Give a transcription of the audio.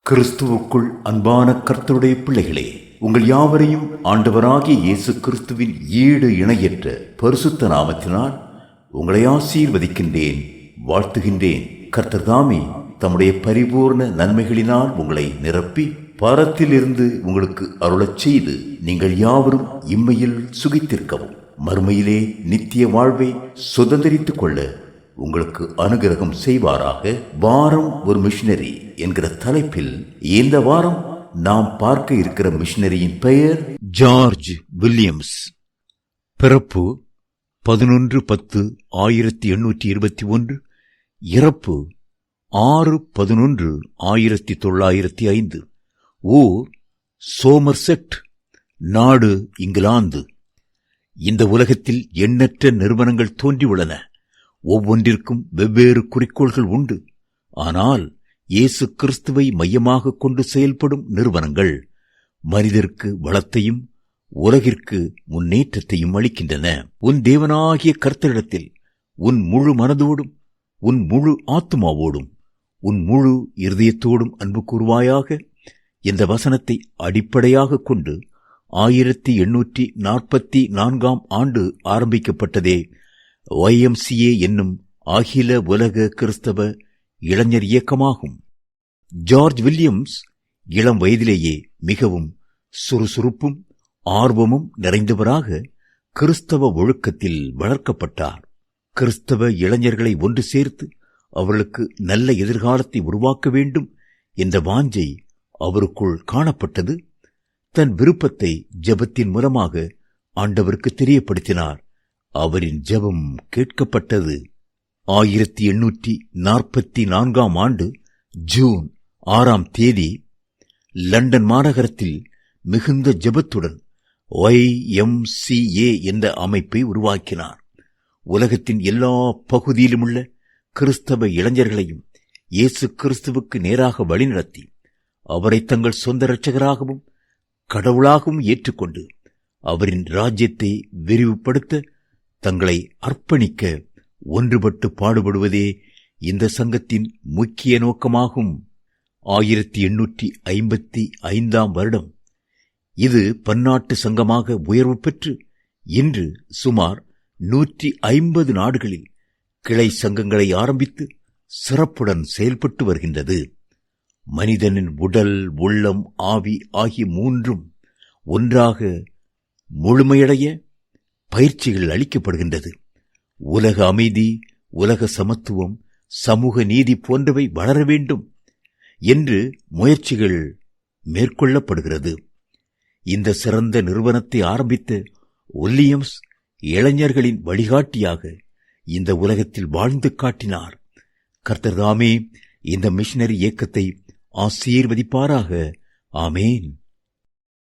கிறிஸ்துவுக்குள் அன்பான கர்த்தருடைய பிள்ளைகளே, உங்கள் யாவரையும் ஆண்டவராகிய இயேசு கிறிஸ்துவின் ஈடு இணையற்ற பரிசுத்த நாமத்தினால் உங்களை ஆசீர்வதிக்கின்றேன், வாழ்த்துகின்றேன். கர்த்தர் தாமே தம்முடைய பரிபூர்ண நன்மைகளினால் உங்களை நிரப்பி பரத்திலிருந்து உங்களுக்கு அருளச் செய்து நீங்கள் யாவரும் இம்மையில் சுகித்திருக்கவும் மறுமையிலே நித்திய வாழ்வை சுதந்திரித்துக் கொள்ள உங்களுக்கு அனுகிரகம் செய்வாராக. வாரம் ஒரு மிஷனரி என்கிற தலைப்பில் இந்த வாரம் நாம் பார்க்க இருக்கிற மிஷனரியின் பெயர் ஜார்ஜ் வில்லியம்ஸ். பிறப்பு 11/10/1821, இறப்பு 6/11/1905. ஊர் சோமர்செட், நாடு இங்கிலாந்து. இந்த உலகத்தில் எண்ணற்ற நிறுவனங்கள் தோன்றியுள்ளன. ஒவ்வொன்றிற்கும் வெவ்வேறு குறிக்கோள்கள் உண்டு. ஆனால் இயேசு கிறிஸ்துவை மையமாக கொண்டு செயல்படும் நிறுவனங்கள் மனிதருக்கு வளத்தையும் உலகிற்கு முன்னேற்றத்தையும் அளிக்கின்றன. உன் தேவனாகிய கர்த்தரிடத்தில் உன் முழு மனதோடும் உன் முழு ஆத்துமாவோடும் உன் முழு இருதயத்தோடும் அன்பு கூறுவாயாக. இந்த வசனத்தை அடிப்படையாக கொண்டு 1844 ஆண்டு ஆரம்பிக்கப்பட்டதே YMCA என்னும் அகில உலக கிறிஸ்தவ இளைஞர் இயக்கமாகும். ஜார்ஜ் வில்லியம்ஸ் இளம் வயதிலேயே மிகவும் சுறுசுறுப்பும் ஆர்வமும் நிறைந்தவராக கிறிஸ்தவ ஒழுக்கத்தில் வளர்க்கப்பட்டார். கிறிஸ்தவ இளைஞர்களை ஒன்று சேர்த்து அவர்களுக்கு நல்ல எதிர்காலத்தை உருவாக்க வேண்டும் என்ற வாஞ்சை அவருக்குள் காணப்பட்டது. தன் விருப்பத்தை ஜெபத்தின் மூலமாக ஆண்டவருக்கு தெரியப்படுத்தினார். அவரின் ஜெபம் கேட்கப்பட்டது. 1844 ஆண்டு ஜூன் 6 லண்டன் மாநகரத்தில் மிகுந்த ஜெபத்துடன் YMCA என்ற அமைப்பை உருவாக்கினார். உலகத்தின் எல்லா பகுதியிலுமுள்ள கிறிஸ்தவ இளைஞர்களையும் இயேசு கிறிஸ்துவுக்கு நேராக வழிநடத்தி அவரை தங்கள் சொந்த இரட்சகராகவும் கடவுளாகவும் ஏற்றுக்கொண்டு அவரின் ராஜ்யத்தை விரிவுபடுத்த தங்களை அர்ப்பணிக்க ஒன்றுபட்டு பாடுபடுவதே இந்த சங்கத்தின் முக்கிய நோக்கமாகும். 1855 வருடம் இது பன்னாட்டு சங்கமாக உயர்வு பெற்று இன்று சுமார் 150 நாடுகளில் கிளை சங்கங்களை ஆரம்பித்து சிறப்புடன் செயல்பட்டு வருகின்றது. மனிதனின் உடல், உள்ளம், ஆவி ஆகிய மூன்றும் ஒன்றாக முழுமையடைய பயிற்சிகள் அளிக்கப்படுகின்றது. உலக அமைதி, உலக சமத்துவம், சமூக நீதி போன்றவை வளர வேண்டும் என்று முயற்சிகள் மேற்கொள்ளப்படுகிறது. இந்த சிறந்த நிறுவனத்தை ஆரம்பித்த வில்லியம்ஸ் இளைஞர்களின் வழிகாட்டியாக இந்த உலகத்தில் வாழ்ந்து காட்டினார். கர்த்தர் தாமே இந்த மிஷனரி இயக்கத்தை ஆசீர்வதிப்பாராக. ஆமேன்.